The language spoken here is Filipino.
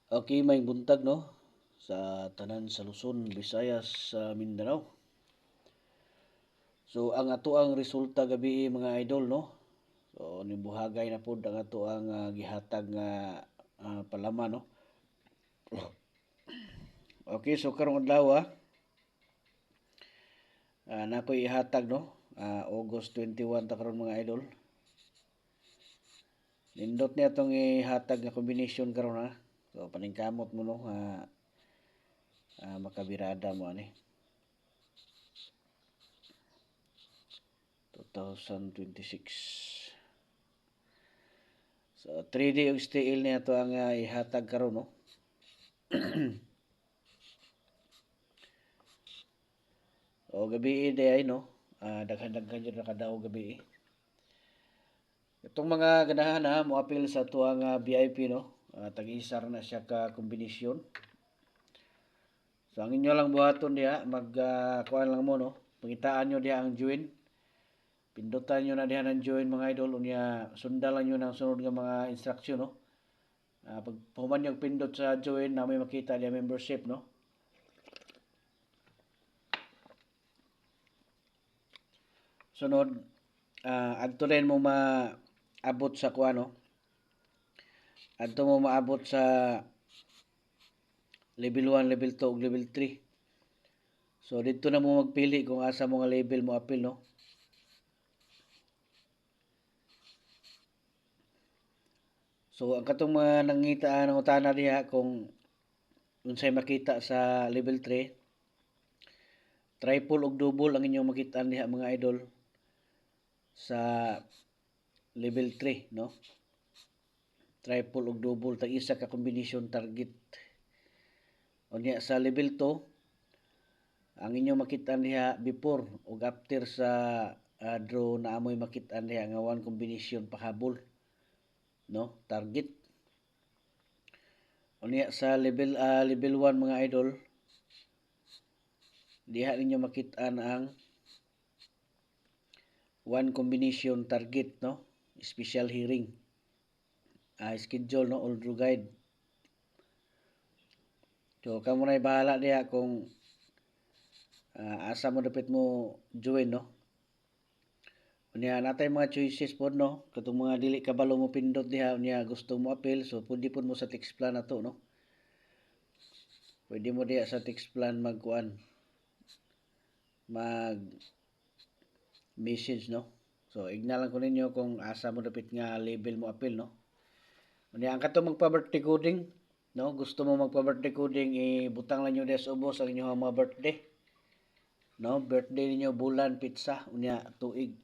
Okay, may buntag no sa tanan sa Luzon, Visayas, sa Mindanao. So ang ato ang resulta gabi mga idol no. So nibuhagay na pud ang ato ang gihatag nga palaman no. Okay, so karong adlaw nakoy ihatag no. August 21 ta karon mga idol. Nindot niya tong ihatag nga combination karon ha. So paningkamot mo no makabirada mo ani. 2026. So 3D og steel niya to ang ihatag karon no. O gabi day ay no. Daghan-daghan jud nakadaog gabi. Itong mga ganahan moapil sa tuang VIP no. Tag-isa na siya ka kombinasyon. So ang inyo lang buhaton diha kuan lang mo no. Pangitaan nyo diha ang join. Pindutan nyo na diha ng join mga idol unya sundan lang nyo ng sunod nga mga instruction no. Pag puman yung pindot sa join na may makita diha membership no. Sunod adto rin mo maabot sa kuano. Adto mo maabot sa level 1, level 2 ug level 3. So dito na mo magpili kung asa mo nga level mo apil no. So ang katong mga nangita ng utana diha kung unsay makita sa level 3, triple ug double ang inyong makitaan diha mga idol sa level 3 no. Triple ug double tag isa ka combination target. Unya sa level 2 ang inyong makitaan diha before ug after sa draw na amoy makitaan diha nga one combination pahabol no target. Unya sa level 1 mga idol diha ninyo makitaan ang one combination target no special hearing schedule no all through guide. So kamo na bahala diha kung asa mo dapat mo join no. Unya natay mga choices pod no katong mga dili kabalo mo pindot diha unya gusto mo appeal so pwede pod mo sa text plan nato no. Pwede mo diha sa text plan magkuan mag message no. So ignalan ko ninyo kung asa mo dapat nga label mo appeal no. Unya ang katong magpa-birthday coding no, gusto mo magpa-birthday coding ibutang lang nyo diha sa ubos ang inyong mga birthday. No, birthday ninyo bulan pizza unya tuig